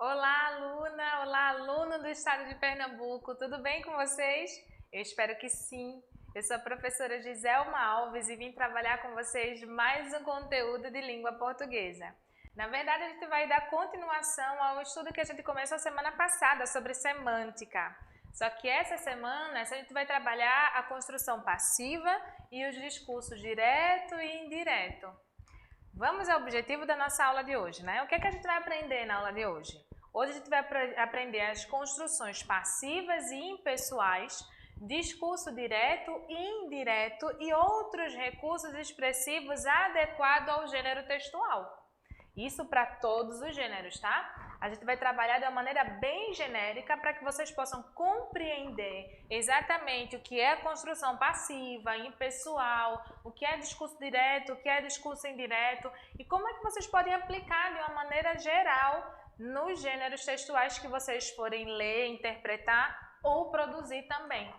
Olá, aluna! Olá, aluno do estado de Pernambuco! Tudo bem com vocês? Eu espero que sim! Eu sou a professora Giselma Alves e vim trabalhar com vocês mais um conteúdo de língua portuguesa. Na verdade, a gente vai dar continuação ao estudo que a gente começou semana passada sobre semântica. Só que essa semana a gente vai trabalhar a construção passiva e os discursos direto e indireto. Vamos ao objetivo da nossa aula de hoje, né? O que é que a gente vai aprender na aula de hoje? Hoje a gente vai aprender as construções passivas e impessoais, discurso direto e indireto e outros recursos expressivos adequados ao gênero textual. Isso para todos os gêneros, tá? A gente vai trabalhar de uma maneira bem genérica para que vocês possam compreender exatamente o que é construção passiva, impessoal, o que é discurso direto, o que é discurso indireto e como é que vocês podem aplicar de uma maneira geral nos gêneros textuais que vocês forem ler, interpretar ou produzir também.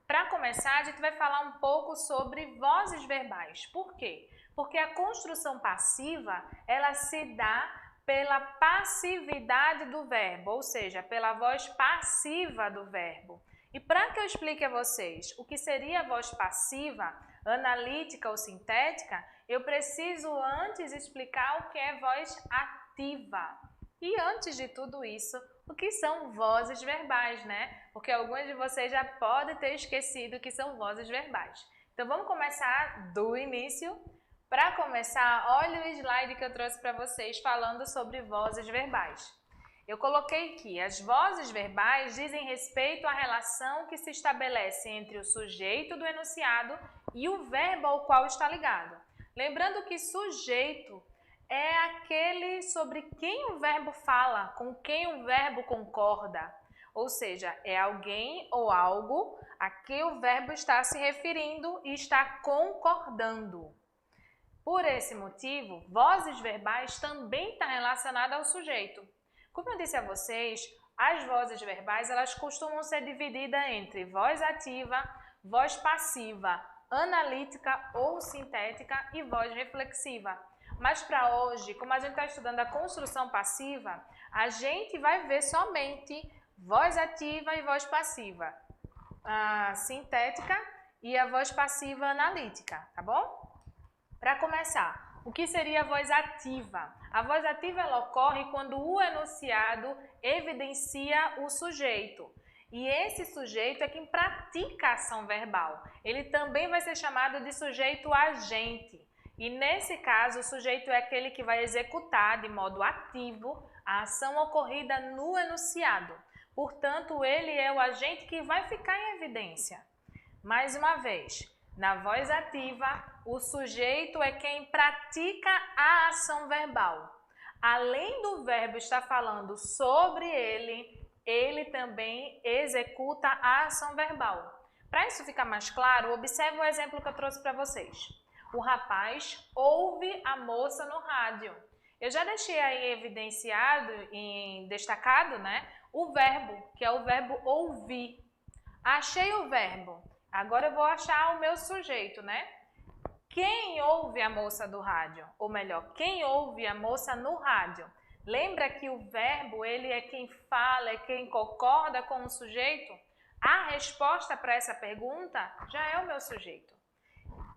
Para começar, a gente vai falar um pouco sobre vozes verbais. Por quê? Porque a construção passiva, ela se dá pela passividade do verbo, ou seja, pela voz passiva do verbo. E para que eu explique a vocês o que seria a voz passiva, analítica ou sintética, eu preciso antes explicar o que é voz ativa. E antes de tudo isso, o que são vozes verbais, né? Porque alguns de vocês já podem ter esquecido o que são vozes verbais. Então vamos começar do início. Para começar, olha o slide que eu trouxe para vocês falando sobre vozes verbais. Eu coloquei aqui, as vozes verbais dizem respeito à relação que se estabelece entre o sujeito do enunciado e o verbo ao qual está ligado. Lembrando que sujeito é aquele sobre quem o verbo fala, com quem o verbo concorda. Ou seja, é alguém ou algo a que o verbo está se referindo e está concordando. Por esse motivo, vozes verbais também está relacionada ao sujeito. Como eu disse a vocês, as vozes verbais elas costumam ser divididas entre voz ativa, voz passiva, analítica ou sintética e voz reflexiva. Mas para hoje, como a gente está estudando a construção passiva, a gente vai ver somente voz ativa e voz passiva, a sintética e a voz passiva analítica, tá bom? Para começar, o que seria a voz ativa? A voz ativa ela ocorre quando o enunciado evidencia o sujeito. E esse sujeito é quem pratica a ação verbal. Ele também vai ser chamado de sujeito agente. E nesse caso, o sujeito é aquele que vai executar de modo ativo a ação ocorrida no enunciado. Portanto, ele é o agente que vai ficar em evidência. Mais uma vez, na voz ativa, o sujeito é quem pratica a ação verbal. Além do verbo estar falando sobre ele também executa a ação verbal. Para isso ficar mais claro, observe o exemplo que eu trouxe para vocês. O rapaz ouve a moça no rádio. Eu já deixei aí evidenciado, destacado, né, o verbo, que é o verbo ouvir. Achei o verbo. Agora eu vou achar o meu sujeito, né? Quem ouve a moça do rádio? Ou melhor, quem ouve a moça no rádio? Lembra que o verbo, ele é quem fala, é quem concorda com o sujeito? A resposta para essa pergunta já é o meu sujeito.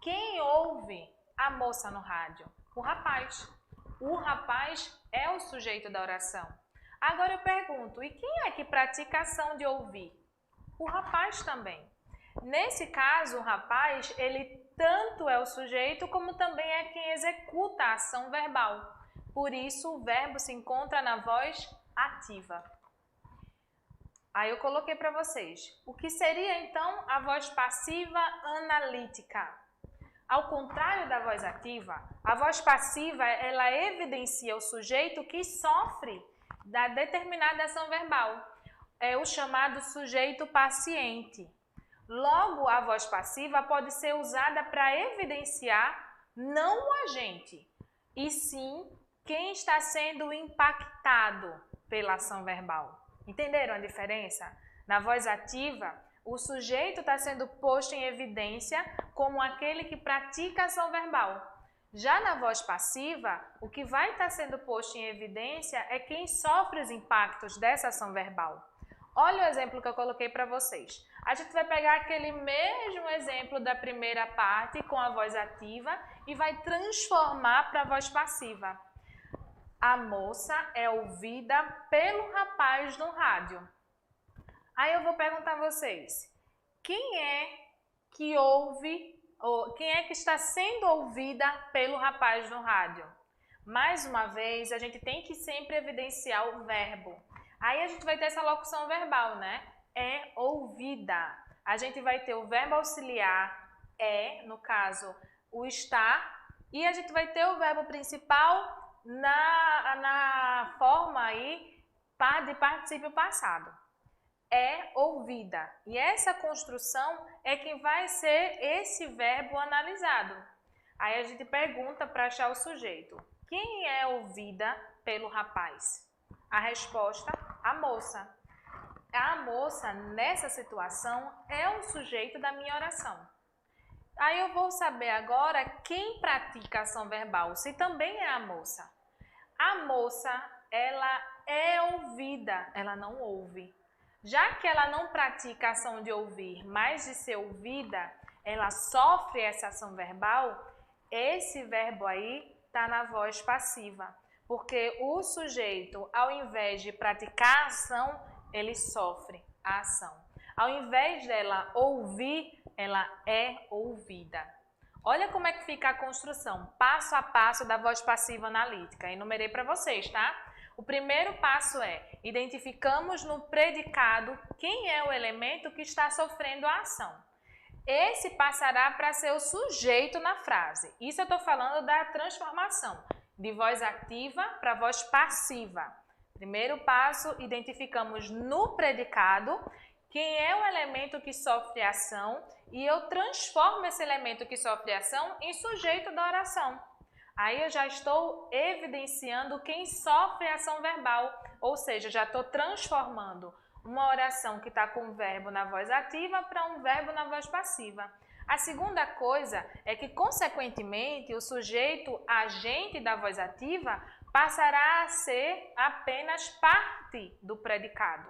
Quem ouve a moça no rádio? O rapaz. O rapaz é o sujeito da oração. Agora eu pergunto, e quem é que pratica a ação de ouvir? O rapaz também. Nesse caso, o rapaz, ele tanto é o sujeito como também é quem executa a ação verbal. Por isso, o verbo se encontra na voz ativa. Aí eu coloquei para vocês. O que seria então a voz passiva analítica? Ao contrário da voz ativa, a voz passiva ela evidencia o sujeito que sofre da determinada ação verbal. É o chamado sujeito paciente. Logo, a voz passiva pode ser usada para evidenciar não o agente, e sim quem está sendo impactado pela ação verbal. Entenderam a diferença? Na voz ativa, o sujeito está sendo posto em evidência como aquele que pratica a ação verbal. Já na voz passiva, o que vai estar sendo posto em evidência é quem sofre os impactos dessa ação verbal. Olha o exemplo que eu coloquei para vocês. A gente vai pegar aquele mesmo exemplo da primeira parte com a voz ativa e vai transformar para a voz passiva. A moça é ouvida pelo rapaz no rádio. Aí eu vou perguntar a vocês, quem é que ouve, ou quem é que está sendo ouvida pelo rapaz no rádio? Mais uma vez, a gente tem que sempre evidenciar o verbo. Aí a gente vai ter essa locução verbal, né? É ouvida. A gente vai ter o verbo auxiliar, é, no caso, o estar, e a gente vai ter o verbo principal na forma aí de particípio passado. É ouvida. E essa construção é quem vai ser esse verbo analisado. Aí a gente pergunta para achar o sujeito. Quem é ouvida pelo rapaz? A resposta, a moça. A moça, nessa situação, é o sujeito da minha oração. Aí eu vou saber agora quem pratica a ação verbal, se também é a moça. A moça, ela é ouvida, ela não ouve. Já que ela não pratica a ação de ouvir, mas de ser ouvida, ela sofre essa ação verbal, esse verbo aí está na voz passiva. Porque o sujeito, ao invés de praticar a ação, ele sofre a ação. Ao invés dela ouvir, ela é ouvida. Olha como é que fica a construção, passo a passo da voz passiva analítica. Enumerei para vocês, tá? O primeiro passo é, identificamos no predicado quem é o elemento que está sofrendo a ação. Esse passará para ser o sujeito na frase. Isso eu estou falando da transformação de voz ativa para voz passiva. Primeiro passo, identificamos no predicado quem é o elemento que sofre a ação e eu transformo esse elemento que sofre a ação em sujeito da oração. Aí eu já estou evidenciando quem sofre a ação verbal, ou seja, já estou transformando uma oração que está com um verbo na voz ativa para um verbo na voz passiva. A segunda coisa é que, consequentemente, o sujeito agente da voz ativa passará a ser apenas parte do predicado.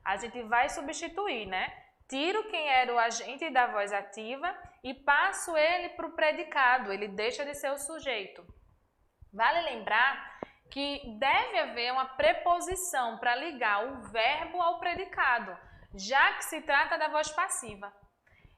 A gente vai substituir, né? Tiro quem era o agente da voz ativa e passo ele para o predicado, ele deixa de ser o sujeito. Vale lembrar que deve haver uma preposição para ligar o verbo ao predicado, já que se trata da voz passiva.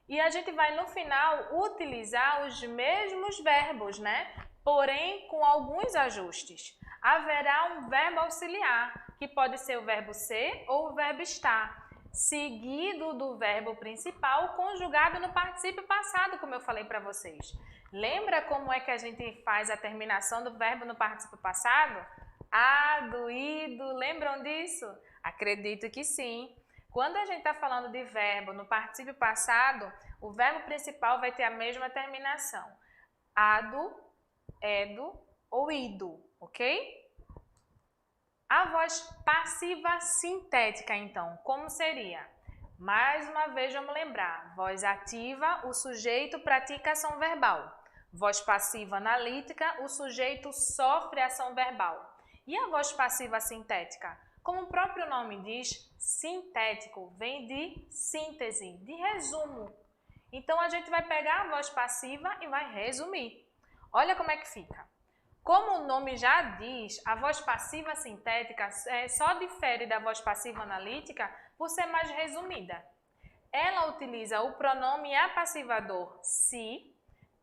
E a gente vai, no final, utilizar os mesmos verbos, né? Porém, com alguns ajustes. Haverá um verbo auxiliar, que pode ser o verbo ser ou o verbo estar, seguido do verbo principal conjugado no particípio passado, como eu falei para vocês. Lembra como é que a gente faz a terminação do verbo no particípio passado? Ado, ido, lembram disso? Acredito que sim. Quando a gente está falando de verbo no particípio passado, o verbo principal vai ter a mesma terminação. Ado, edo ou ido, ok? A voz passiva sintética, então, como seria? Mais uma vez, vamos lembrar. Voz ativa, o sujeito pratica ação verbal. Voz passiva analítica, o sujeito sofre ação verbal. E a voz passiva sintética? Como o próprio nome diz, sintético vem de síntese, de resumo. Então, a gente vai pegar a voz passiva e vai resumir. Olha como é que fica. Como o nome já diz, a voz passiva sintética só difere da voz passiva analítica por ser mais resumida. Ela utiliza o pronome apassivador se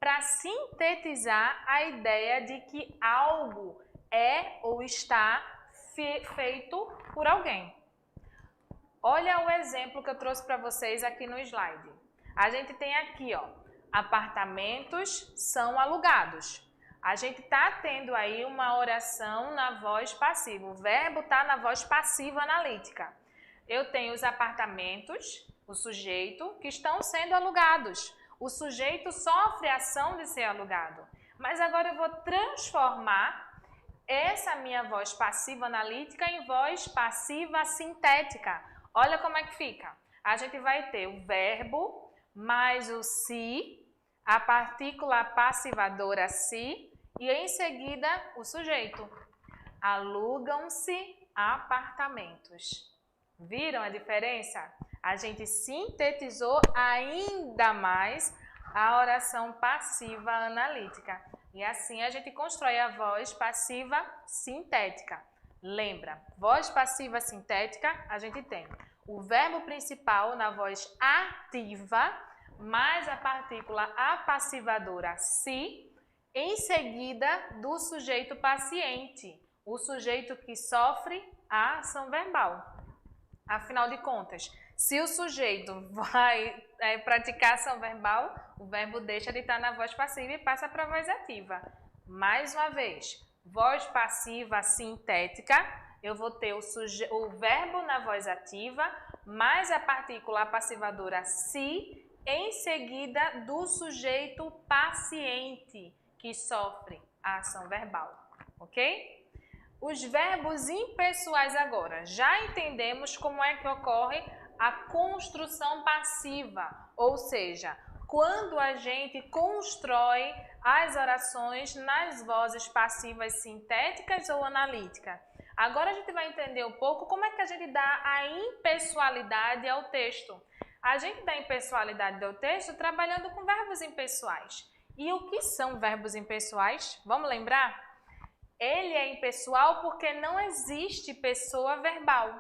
para sintetizar a ideia de que algo é ou está feito por alguém. Olha o exemplo que eu trouxe para vocês aqui no slide. A gente tem aqui, ó, apartamentos são alugados. A gente está tendo aí uma oração na voz passiva. O verbo está na voz passiva analítica. Eu tenho os apartamentos, o sujeito, que estão sendo alugados. O sujeito sofre a ação de ser alugado. Mas agora eu vou transformar essa minha voz passiva analítica em voz passiva sintética. Olha como é que fica. A gente vai ter o verbo mais o se, a partícula passivadora se e em seguida o sujeito. Alugam-se apartamentos. Viram a diferença? A gente sintetizou ainda mais a oração passiva analítica. E assim a gente constrói a voz passiva sintética. Lembra, voz passiva sintética, a gente tem o verbo principal na voz ativa, mais a partícula apassivadora se, em seguida do sujeito paciente, o sujeito que sofre a ação verbal. Afinal de contas, se o sujeito vai praticar ação verbal, o verbo deixa de estar na voz passiva e passa para a voz ativa. Mais uma vez, voz passiva sintética, eu vou ter o verbo na voz ativa, mais a partícula passivadora se, em seguida do sujeito paciente que sofre a ação verbal, ok? Os verbos impessoais agora. Já entendemos como é que ocorre a construção passiva, ou seja, quando a gente constrói as orações nas vozes passivas sintéticas ou analíticas. Agora a gente vai entender um pouco como é que a gente dá a impessoalidade ao texto. A gente dá impessoalidade ao texto trabalhando com verbos impessoais. E o que são verbos impessoais? Vamos lembrar? Ele é impessoal porque não existe pessoa verbal.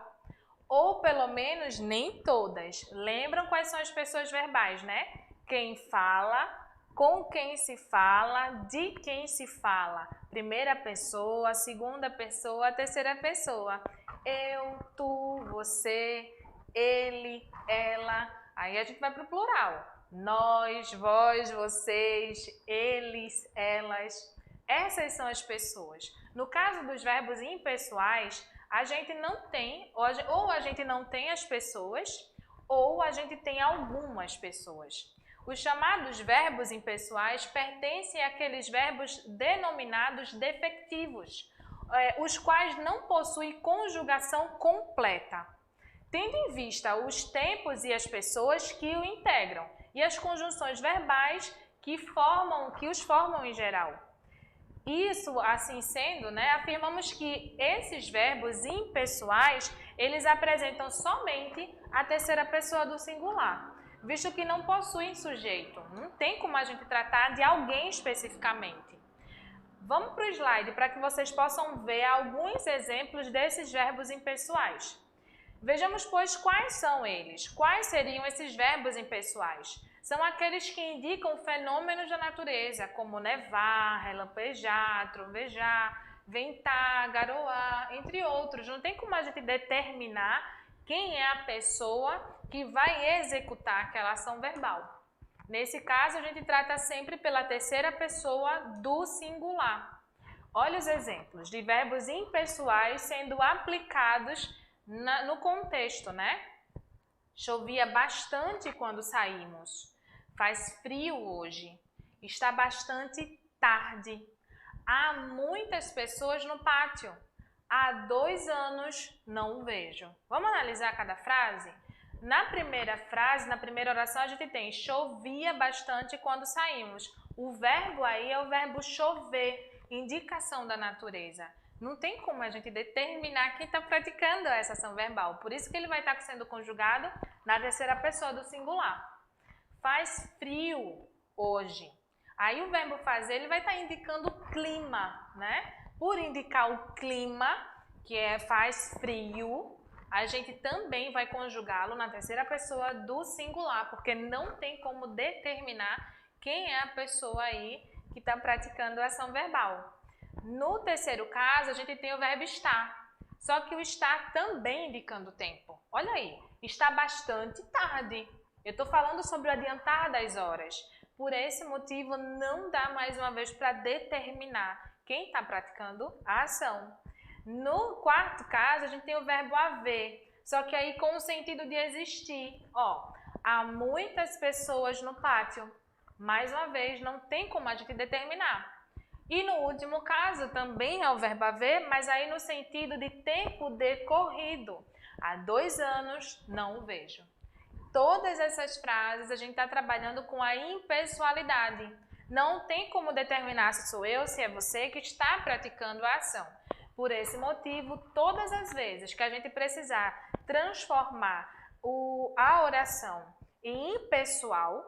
Ou pelo menos nem todas. Lembram quais são as pessoas verbais, né? Quem fala, com quem se fala, de quem se fala. Primeira pessoa, segunda pessoa, terceira pessoa. Eu, tu, você, ele, ela. Aí a gente vai para o plural. Nós, vós, vocês, eles, elas. Essas são as pessoas. No caso dos verbos impessoais, a gente não tem, ou a gente não tem as pessoas, ou a gente tem algumas pessoas. Os chamados verbos impessoais pertencem àqueles verbos denominados defectivos, os quais não possuem conjugação completa, tendo em vista os tempos e as pessoas que o integram, e as conjunções verbais que os formam em geral. Isso, assim sendo, afirmamos que esses verbos impessoais, eles apresentam somente a terceira pessoa do singular, visto que não possuem sujeito. Não tem como a gente tratar de alguém especificamente. Vamos para o slide para que vocês possam ver alguns exemplos desses verbos impessoais. Vejamos, pois, quais são eles. Quais seriam esses verbos impessoais? São aqueles que indicam fenômenos da natureza, como nevar, relampejar, trovejar, ventar, garoar, entre outros. Não tem como a gente determinar quem é a pessoa que vai executar aquela ação verbal. Nesse caso, a gente trata sempre pela terceira pessoa do singular. Olha os exemplos de verbos impessoais sendo aplicados no contexto, Chovia bastante quando saímos. Faz frio hoje. Está bastante tarde. Há muitas pessoas no pátio. Há 2 anos não o vejo. Vamos analisar cada frase? Na primeira frase, na primeira oração, a gente tem chovia bastante quando saímos. O verbo aí é o verbo chover, indicação da natureza. Não tem como a gente determinar quem está praticando essa ação verbal. Por isso que ele vai estar sendo conjugado na terceira pessoa do singular. Faz frio hoje. Aí o verbo fazer, ele vai estar indicando o clima, Por indicar o clima, que faz frio, a gente também vai conjugá-lo na terceira pessoa do singular, porque não tem como determinar quem é a pessoa aí que está praticando a ação verbal. No terceiro caso, a gente tem o verbo estar, só que o estar também indicando o tempo. Olha aí, está bastante tarde. Eu estou falando sobre o adiantar das horas. Por esse motivo, não dá mais uma vez para determinar quem está praticando a ação. No quarto caso, a gente tem o verbo haver, só que aí com o sentido de existir. Há muitas pessoas no pátio. Mais uma vez, não tem como a gente determinar. E no último caso, também é o verbo haver, mas aí no sentido de tempo decorrido. Há 2 anos, não o vejo. Todas essas frases a gente está trabalhando com a impessoalidade. Não tem como determinar se sou eu, se é você que está praticando a ação. Por esse motivo, todas as vezes que a gente precisar transformar a oração em impessoal,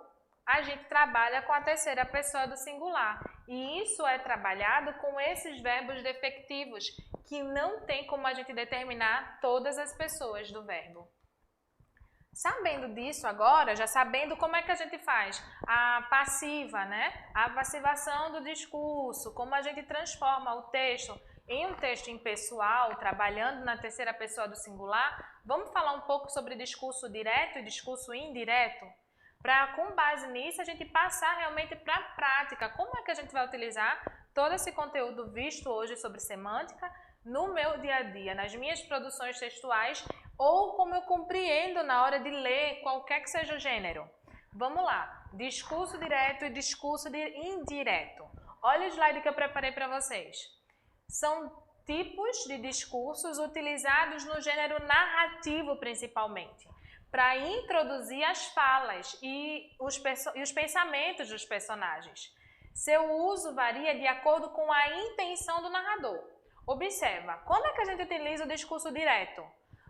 a gente trabalha com a terceira pessoa do singular. E isso é trabalhado com esses verbos defectivos, que não tem como a gente determinar todas as pessoas do verbo. Sabendo disso agora, já sabendo como é que a gente faz a passiva, né? A passivação do discurso, como a gente transforma o texto em um texto impessoal, trabalhando na terceira pessoa do singular, vamos falar um pouco sobre discurso direto e discurso indireto? Para, com base nisso, a gente passar realmente para a prática. Como é que a gente vai utilizar todo esse conteúdo visto hoje sobre semântica no meu dia a dia, nas minhas produções textuais, ou como eu compreendo na hora de ler qualquer que seja o gênero. Vamos lá, discurso direto e discurso indireto. Olha o slide que eu preparei para vocês. São tipos de discursos utilizados no gênero narrativo principalmente, para introduzir as falas e os pensamentos dos personagens. Seu uso varia de acordo com a intenção do narrador. Observa, quando é que a gente utiliza o discurso direto?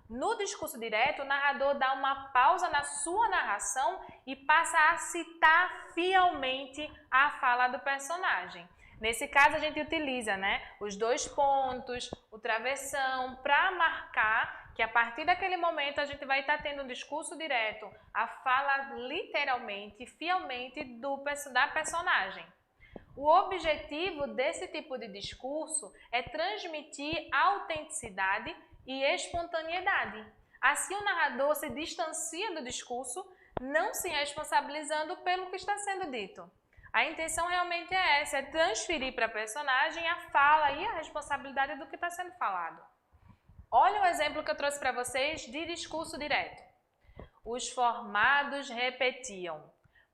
No discurso direto, o narrador dá uma pausa na sua narração e passa a citar fielmente a fala do personagem. Nesse caso, a gente utiliza, os dois pontos, o travessão, para marcar que a partir daquele momento a gente vai estar tendo um discurso direto, a fala literalmente, fielmente da personagem. O objetivo desse tipo de discurso é transmitir autenticidade e espontaneidade. Assim, o narrador se distancia do discurso, não se responsabilizando pelo que está sendo dito. A intenção realmente é essa, é transferir para a personagem a fala e a responsabilidade do que está sendo falado. Olha o exemplo que eu trouxe para vocês de discurso direto. Os formados repetiam: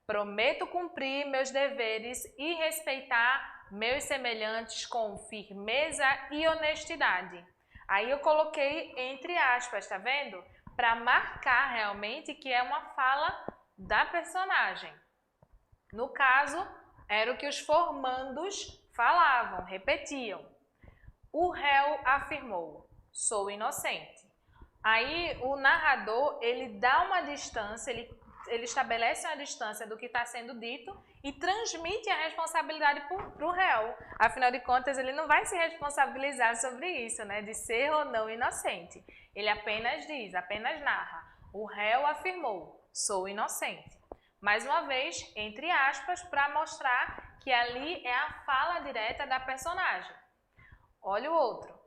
prometo cumprir meus deveres e respeitar meus semelhantes com firmeza e honestidade. Aí eu coloquei entre aspas, tá vendo? Para marcar realmente que é uma fala da personagem. No caso, era o que os formandos falavam, repetiam. O réu afirmou: sou inocente. Aí o narrador, ele dá uma distância, ele estabelece uma distância do que está sendo dito e transmite a responsabilidade para o réu. Afinal de contas, ele não vai se responsabilizar sobre isso, de ser ou não inocente. Ele apenas diz, apenas narra: o réu afirmou: sou inocente. Mais uma vez, entre aspas, para mostrar que ali é a fala direta da personagem. Olha o outro.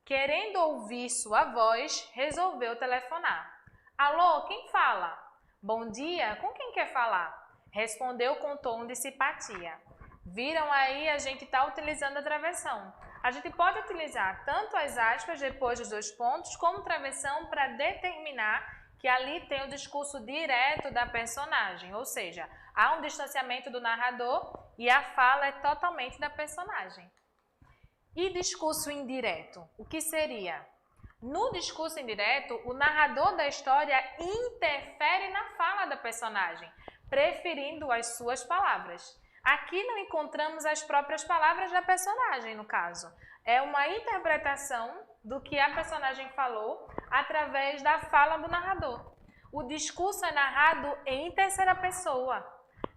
Querendo ouvir sua voz, resolveu telefonar. Alô, quem fala? Bom dia, com quem quer falar? Respondeu com tom de simpatia. Viram aí, a gente está utilizando a travessão. A gente pode utilizar tanto as aspas depois dos dois pontos, como travessão para determinar que ali tem o discurso direto da personagem, ou seja, há um distanciamento do narrador e a fala é totalmente da personagem. E discurso indireto, o que seria? No discurso indireto, o narrador da história interfere na fala da personagem, preferindo as suas palavras. Aqui não encontramos as próprias palavras da personagem, no caso. É uma interpretação do que a personagem falou através da fala do narrador. O discurso é narrado em terceira pessoa.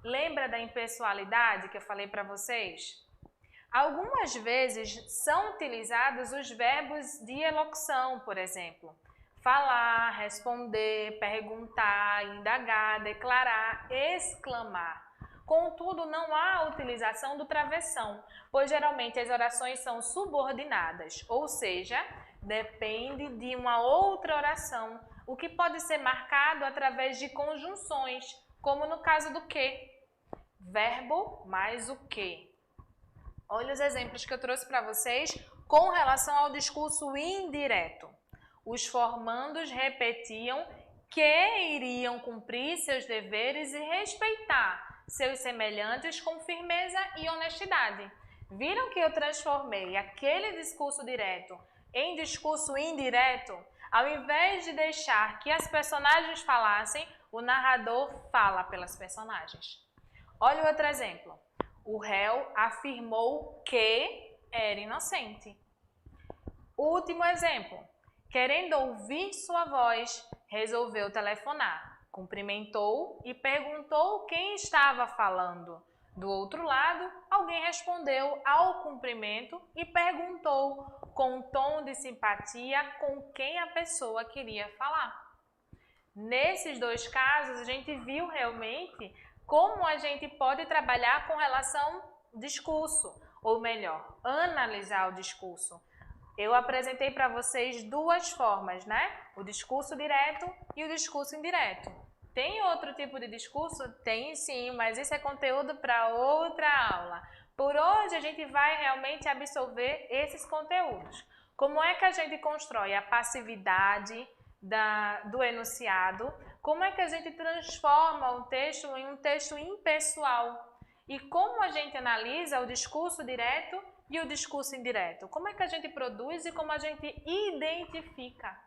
Lembra da impessoalidade que eu falei para vocês? Algumas vezes são utilizados os verbos de elocução, por exemplo. Falar, responder, perguntar, indagar, declarar, exclamar. Contudo, não há utilização do travessão, pois geralmente as orações são subordinadas, ou seja, depende de uma outra oração, o que pode ser marcado através de conjunções, como no caso do que. Verbo mais o que. Olha os exemplos que eu trouxe para vocês com relação ao discurso indireto. Os formandos repetiam que iriam cumprir seus deveres e respeitar seus semelhantes com firmeza e honestidade. Viram que eu transformei aquele discurso direto em discurso indireto? Ao invés de deixar que as personagens falassem, o narrador fala pelas personagens. Olha o outro exemplo. O réu afirmou que era inocente. Último exemplo. Querendo ouvir sua voz, resolveu telefonar. Cumprimentou e perguntou quem estava falando. Do outro lado, alguém respondeu ao cumprimento e perguntou com um tom de simpatia com quem a pessoa queria falar. Nesses dois casos, a gente viu realmente como a gente pode trabalhar com relação ao discurso, ou melhor, analisar o discurso. Eu apresentei para vocês duas formas, né? O discurso direto e o discurso indireto. Tem outro tipo de discurso? Tem sim, mas isso é conteúdo para outra aula. Por hoje a gente vai realmente absorver esses conteúdos. Como é que a gente constrói a passividade do enunciado? Como é que a gente transforma o texto em um texto impessoal? E como a gente analisa o discurso direto e o discurso indireto? Como é que a gente produz e como a gente identifica?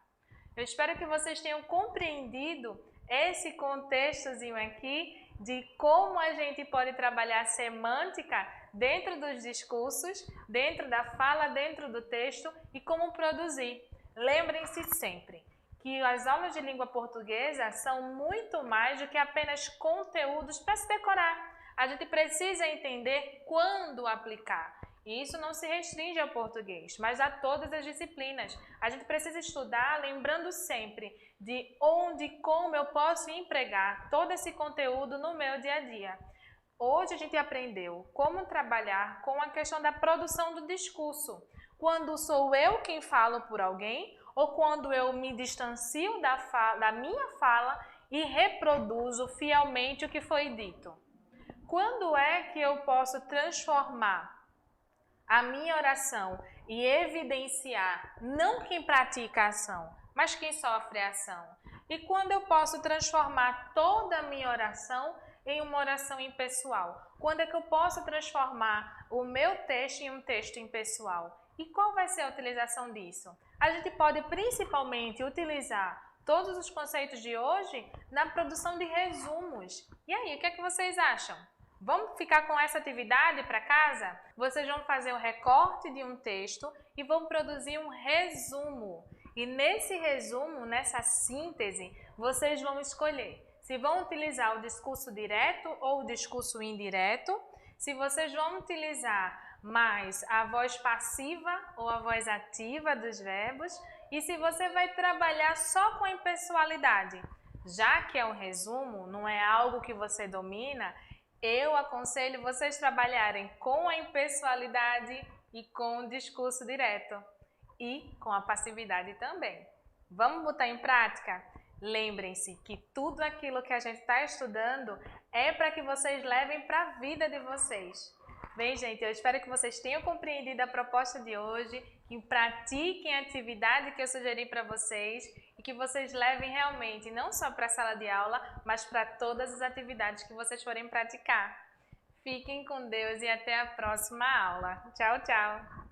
Eu espero que vocês tenham compreendido esse contextozinho aqui de como a gente pode trabalhar semântica dentro dos discursos, dentro da fala, dentro do texto e como produzir. Lembrem-se sempre que as aulas de língua portuguesa são muito mais do que apenas conteúdos para se decorar. A gente precisa entender quando aplicar. E isso não se restringe ao português, mas a todas as disciplinas. A gente precisa estudar lembrando sempre de onde e como eu posso empregar todo esse conteúdo no meu dia a dia. Hoje a gente aprendeu como trabalhar com a questão da produção do discurso. Quando sou eu quem falo por alguém ou quando eu me distancio da minha fala e reproduzo fielmente o que foi dito. Quando é que eu posso transformar a minha oração e evidenciar não quem pratica a ação, mas quem sofre a ação? E quando eu posso transformar toda a minha oração em uma oração impessoal? Quando é que eu posso transformar o meu texto em um texto impessoal? E qual vai ser a utilização disso? A gente pode principalmente utilizar todos os conceitos de hoje na produção de resumos. E aí, o que é que vocês acham? Vamos ficar com essa atividade para casa? Vocês vão fazer um recorte de um texto e vão produzir um resumo. E nesse resumo, nessa síntese, vocês vão escolher se vão utilizar o discurso direto ou o discurso indireto, se vocês vão utilizar mais a voz passiva ou a voz ativa dos verbos e se você vai trabalhar só com a impessoalidade. Já que é um resumo, não é algo que você domina, eu aconselho vocês trabalharem com a impessoalidade e com o discurso direto e com a passividade também. Vamos botar em prática? Lembrem-se que tudo aquilo que a gente está estudando é para que vocês levem para a vida de vocês. Bem, gente, eu espero que vocês tenham compreendido a proposta de hoje, que pratiquem a atividade que eu sugeri para vocês e que vocês levem realmente não só para a sala de aula, mas para todas as atividades que vocês forem praticar. Fiquem com Deus e até a próxima aula. Tchau, tchau!